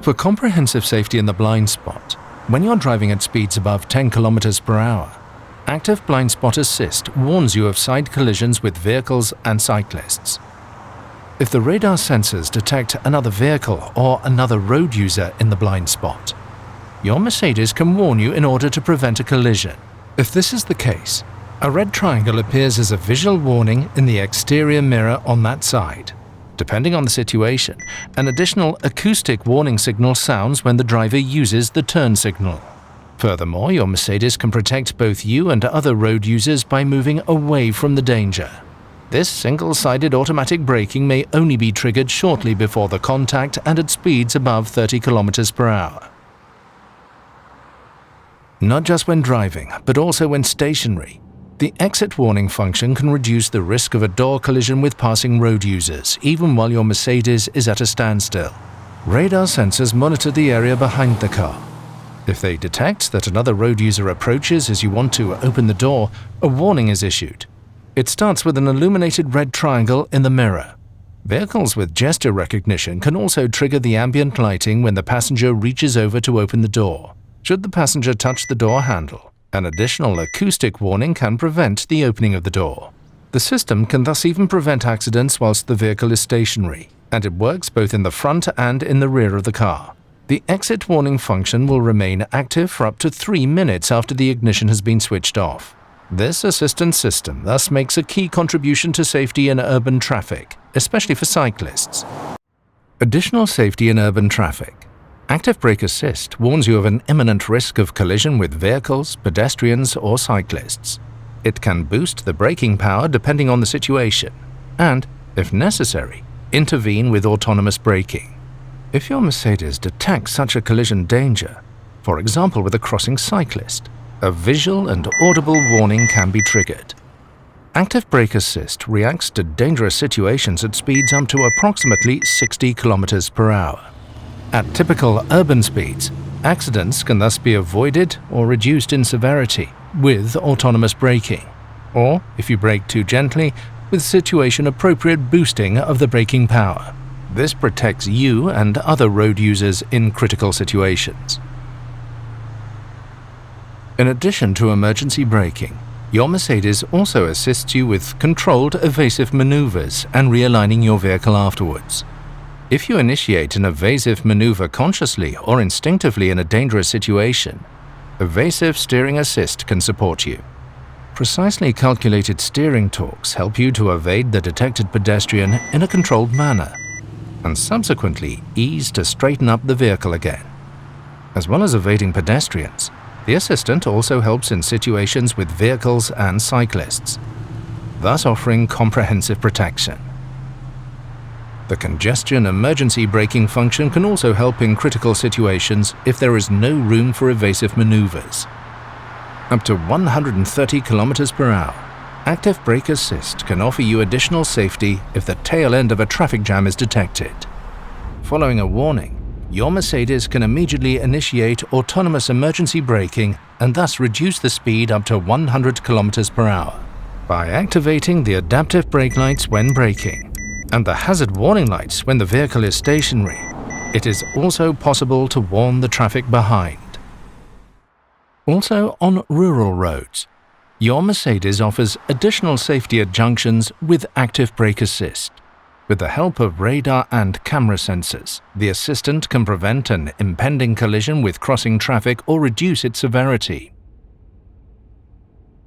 For comprehensive safety in the blind spot, when you're driving at speeds above 10 km per hour, Active Blind Spot Assist warns you of side collisions with vehicles and cyclists. If the radar sensors detect another vehicle or another road user in the blind spot, your Mercedes can warn you in order to prevent a collision. If this is the case, a red triangle appears as a visual warning in the exterior mirror on that side. Depending on the situation, an additional acoustic warning signal sounds when the driver uses the turn signal. Furthermore, your Mercedes can protect both you and other road users by moving away from the danger. This single-sided automatic braking may only be triggered shortly before the contact and at speeds above 30 km per hour. Not just when driving, but also when stationary, the exit warning function can reduce the risk of a door collision with passing road users, even while your Mercedes is at a standstill. Radar sensors monitor the area behind the car. If they detect that another road user approaches as you want to open the door, a warning is issued. It starts with an illuminated red triangle in the mirror. Vehicles with gesture recognition can also trigger the ambient lighting when the passenger reaches over to open the door. Should the passenger touch the door handle, an additional acoustic warning can prevent the opening of the door. The system can thus even prevent accidents whilst the vehicle is stationary, and it works both in the front and in the rear of the car. The exit warning function will remain active for up to 3 minutes after the ignition has been switched off. This assistance system thus makes a key contribution to safety in urban traffic, especially for cyclists. Additional safety in urban traffic. Active Brake Assist warns you of an imminent risk of collision with vehicles, pedestrians, or cyclists. It can boost the braking power depending on the situation, and, if necessary, intervene with autonomous braking. If your Mercedes detects such a collision danger, for example with a crossing cyclist, a visual and audible warning can be triggered. Active Brake Assist reacts to dangerous situations at speeds up to approximately 60 km per hour. At typical urban speeds, accidents can thus be avoided or reduced in severity with autonomous braking, or, if you brake too gently, with situation-appropriate boosting of the braking power. This protects you and other road users in critical situations. In addition to emergency braking, your Mercedes also assists you with controlled evasive maneuvers and realigning your vehicle afterwards. If you initiate an evasive maneuver consciously or instinctively in a dangerous situation, Evasive Steering Assist can support you. Precisely calculated steering torques help you to evade the detected pedestrian in a controlled manner, and subsequently ease to straighten up the vehicle again. As well as evading pedestrians, the assistant also helps in situations with vehicles and cyclists, thus offering comprehensive protection. The congestion emergency braking function can also help in critical situations if there is no room for evasive maneuvers. Up to 130 km per hour, Active Brake Assist can offer you additional safety if the tail end of a traffic jam is detected. Following a warning, your Mercedes can immediately initiate autonomous emergency braking and thus reduce the speed up to 100 km per hour. By activating the adaptive brake lights when braking and the hazard warning lights when the vehicle is stationary, it is also possible to warn the traffic behind. Also on rural roads, your Mercedes offers additional safety at junctions with Active Brake Assist. With the help of radar and camera sensors, the assistant can prevent an impending collision with crossing traffic or reduce its severity.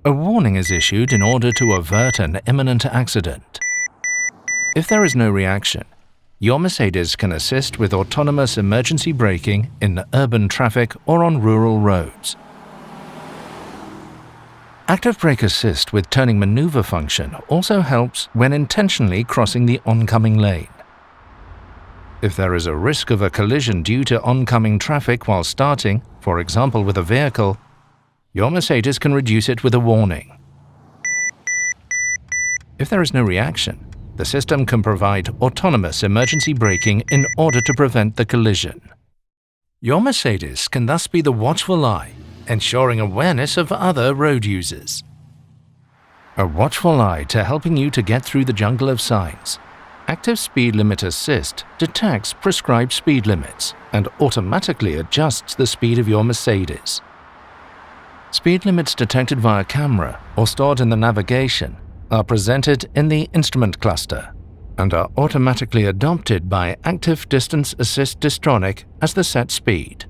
A warning is issued in order to avert an imminent accident. If there is no reaction, your Mercedes can assist with autonomous emergency braking in urban traffic or on rural roads. Active Brake Assist with turning maneuver function also helps when intentionally crossing the oncoming lane. If there is a risk of a collision due to oncoming traffic while starting, for example with a vehicle, your Mercedes can reduce it with a warning. If there is no reaction, the system can provide autonomous emergency braking in order to prevent the collision. Your Mercedes can thus be the watchful eye, ensuring awareness of other road users. A watchful eye to helping you to get through the jungle of signs. Active Speed Limit Assist detects prescribed speed limits and automatically adjusts the speed of your Mercedes. Speed limits detected via camera or stored in the navigation are presented in the instrument cluster and are automatically adopted by Active Distance Assist Distronic as the set speed.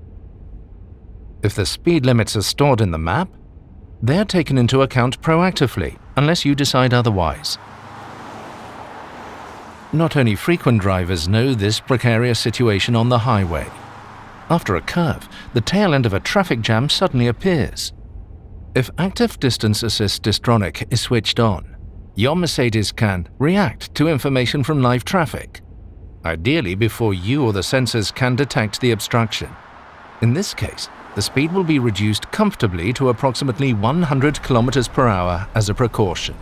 If the speed limits are stored in the map, they are taken into account proactively unless you decide otherwise. Not only frequent drivers know this precarious situation on the highway. After a curve, the tail end of a traffic jam suddenly appears. If Active Distance Assist Distronic is switched on, your Mercedes can react to information from live traffic, ideally before you or the sensors can detect the obstruction. In this case, the speed will be reduced comfortably to approximately 100 km per hour as a precaution.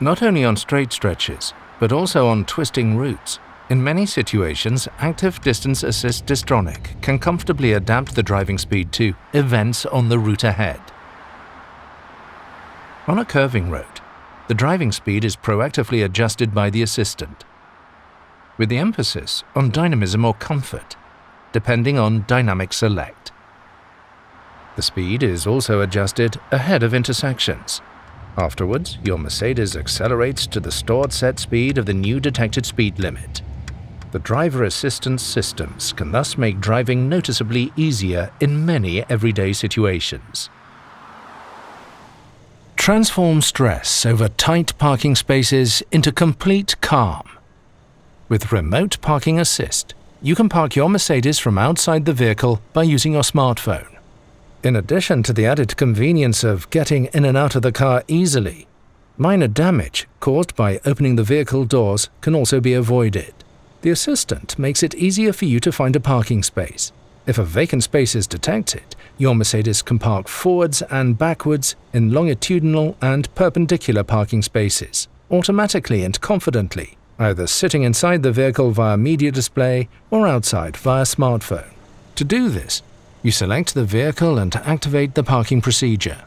Not only on straight stretches, but also on twisting routes, in many situations, Active Distance Assist Distronic can comfortably adapt the driving speed to events on the route ahead. On a curving road, the driving speed is proactively adjusted by the assistant, with the emphasis on dynamism or comfort, depending on dynamic select. The speed is also adjusted ahead of intersections. Afterwards, your Mercedes accelerates to the stored set speed of the new detected speed limit. The driver assistance systems can thus make driving noticeably easier in many everyday situations. Transform stress over tight parking spaces into complete calm. With Remote Parking Assist, you can park your Mercedes from outside the vehicle by using your smartphone. In addition to the added convenience of getting in and out of the car easily, minor damage caused by opening the vehicle doors can also be avoided. The assistant makes it easier for you to find a parking space. If a vacant space is detected, your Mercedes can park forwards and backwards in longitudinal and perpendicular parking spaces, automatically and confidently, either sitting inside the vehicle via media display or outside via smartphone. To do this, you select the vehicle and activate the parking procedure.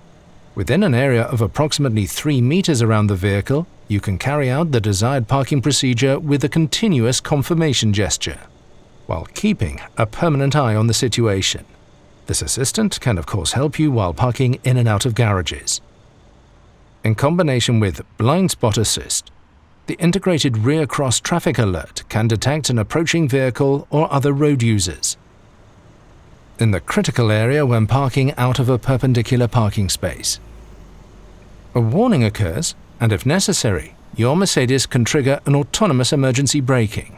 Within an area of approximately 3 meters around the vehicle, you can carry out the desired parking procedure with a continuous confirmation gesture, while keeping a permanent eye on the situation. This assistant can of course help you while parking in and out of garages. In combination with Blind Spot Assist, the integrated rear cross traffic alert can detect an approaching vehicle or other road users in the critical area when parking out of a perpendicular parking space. A warning occurs, and if necessary, your Mercedes can trigger an autonomous emergency braking.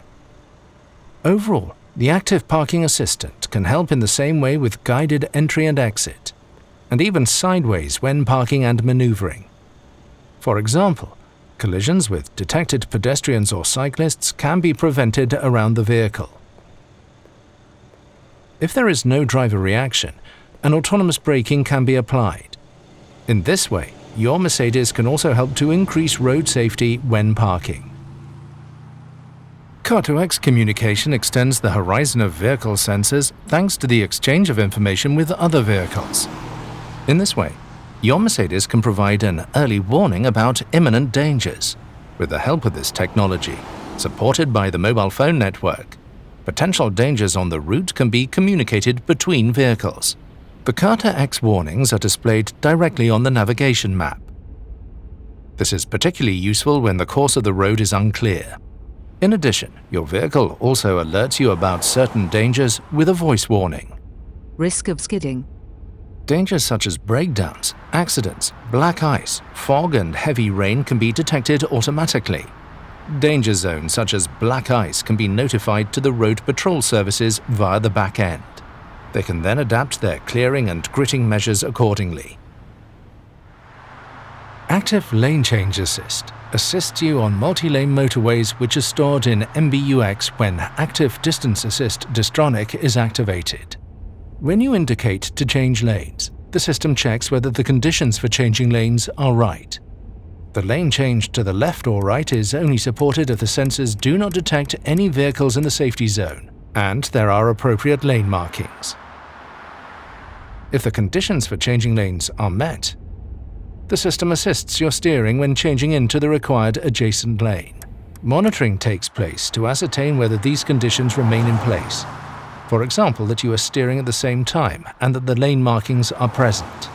Overall, the Active Parking Assistant can help in the same way with guided entry and exit, and even sideways when parking and maneuvering. For example, collisions with detected pedestrians or cyclists can be prevented around the vehicle. If there is no driver reaction, an autonomous braking can be applied. In this way, your Mercedes can also help to increase road safety when parking. Car-to-X communication extends the horizon of vehicle sensors thanks to the exchange of information with other vehicles. In this way, your Mercedes can provide an early warning about imminent dangers. With the help of this technology, supported by the mobile phone network, potential dangers on the route can be communicated between vehicles. The Car-to-X warnings are displayed directly on the navigation map. This is particularly useful when the course of the road is unclear. In addition, your vehicle also alerts you about certain dangers with a voice warning. Risk of skidding. Dangers such as breakdowns, accidents, black ice, fog and heavy rain can be detected automatically. Danger zones such as black ice can be notified to the road patrol services via the back end. They can then adapt their clearing and gritting measures accordingly. Active Lane Change Assist assists you on multi-lane motorways which are stored in MBUX when Active Distance Assist Distronic is activated. When you indicate to change lanes, the system checks whether the conditions for changing lanes are right. The lane change to the left or right is only supported if the sensors do not detect any vehicles in the safety zone and there are appropriate lane markings. If the conditions for changing lanes are met, the system assists your steering when changing into the required adjacent lane. Monitoring takes place to ascertain whether these conditions remain in place. For example, that you are steering at the same time and that the lane markings are present.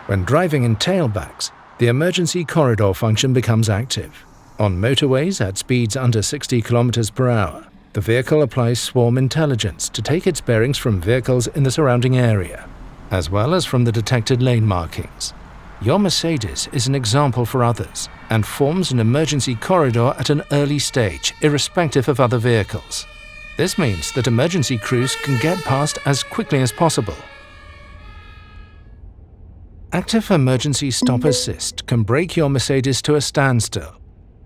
When driving in tailbacks, the emergency corridor function becomes active. On motorways at speeds under 60 km per hour, the vehicle applies swarm intelligence to take its bearings from vehicles in the surrounding area, as well as from the detected lane markings. Your Mercedes is an example for others and forms an emergency corridor at an early stage, irrespective of other vehicles. This means that emergency crews can get past as quickly as possible. Active Emergency Stop Assist can brake your Mercedes to a standstill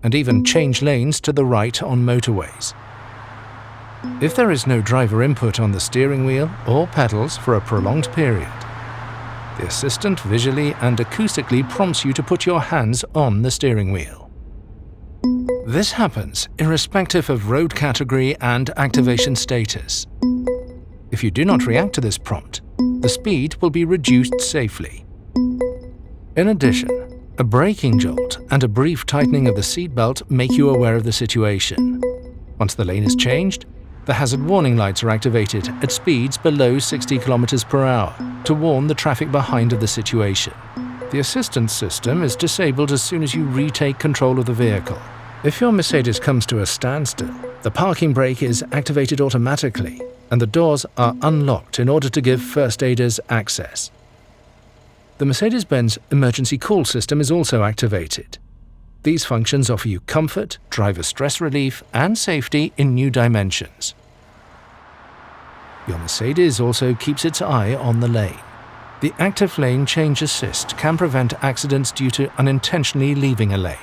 and even change lanes to the right on motorways. If there is no driver input on the steering wheel or pedals for a prolonged period, the assistant visually and acoustically prompts you to put your hands on the steering wheel. This happens irrespective of road category and activation status. If you do not react to this prompt, the speed will be reduced safely. In addition, a braking jolt and a brief tightening of the seatbelt make you aware of the situation. Once the lane is changed, the hazard warning lights are activated at speeds below 60 km per hour to warn the traffic behind of the situation. The assistance system is disabled as soon as you retake control of the vehicle. If your Mercedes comes to a standstill, the parking brake is activated automatically and the doors are unlocked in order to give first aiders access. The Mercedes-Benz emergency call system is also activated. These functions offer you comfort, driver stress relief, and safety in new dimensions. Your Mercedes also keeps its eye on the lane. The active lane change assist can prevent accidents due to unintentionally leaving a lane.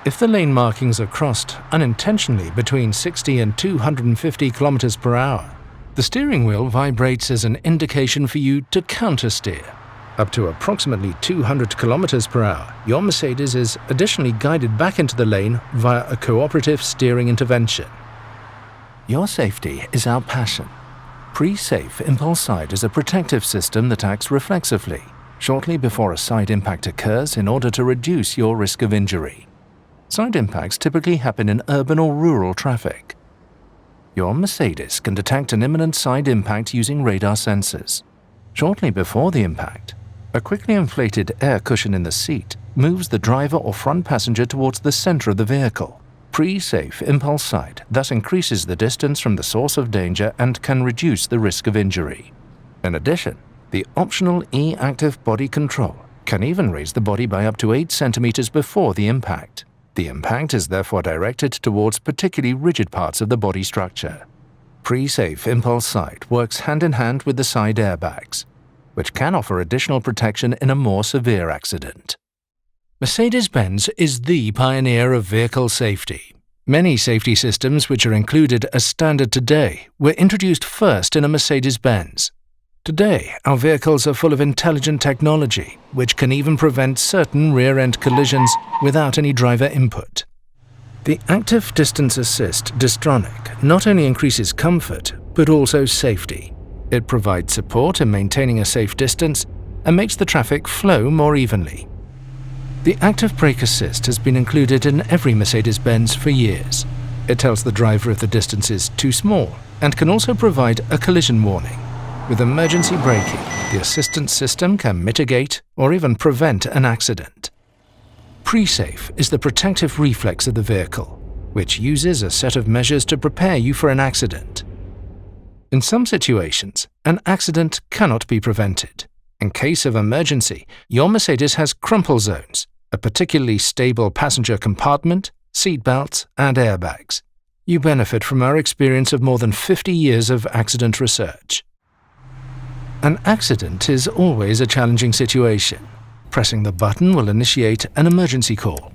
If the lane markings are crossed unintentionally between 60 and 250 km per hour, the steering wheel vibrates as an indication for you to countersteer. Up to approximately 200 km per hour, your Mercedes is additionally guided back into the lane via a cooperative steering intervention. Your safety is our passion. Pre-safe impulse side is a protective system that acts reflexively, shortly before a side impact occurs in order to reduce your risk of injury. Side impacts typically happen in urban or rural traffic. Your Mercedes can detect an imminent side impact using radar sensors. Shortly before the impact, a quickly inflated air cushion in the seat moves the driver or front passenger towards the center of the vehicle. Pre-safe impulse side thus increases the distance from the source of danger and can reduce the risk of injury. In addition, the optional E-active body control can even raise the body by up to 8 centimeters before the impact. The impact is therefore directed towards particularly rigid parts of the body structure. Pre-safe impulse side works hand in hand with the side airbags, which can offer additional protection in a more severe accident. Mercedes-Benz is the pioneer of vehicle safety. Many safety systems which are included as standard today were introduced first in a Mercedes-Benz. Today, our vehicles are full of intelligent technology, which can even prevent certain rear-end collisions without any driver input. The Active Distance Assist DISTRONIC not only increases comfort, but also safety. It provides support in maintaining a safe distance and makes the traffic flow more evenly. The Active Brake Assist has been included in every Mercedes-Benz for years. It tells the driver if the distance is too small and can also provide a collision warning. With emergency braking, the assistance system can mitigate or even prevent an accident. Pre-safe is the protective reflex of the vehicle, which uses a set of measures to prepare you for an accident. In some situations, an accident cannot be prevented. In case of emergency, your Mercedes has crumple zones, a particularly stable passenger compartment, seat belts, and airbags. You benefit from our experience of more than 50 years of accident research. An accident is always a challenging situation. Pressing the button will initiate an emergency call.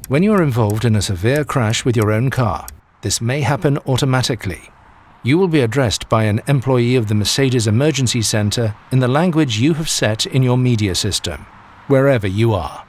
When you are involved in a severe crash with your own car, this may happen automatically. You will be addressed by an employee of the Mercedes Emergency Center in the language you have set in your media system, wherever you are.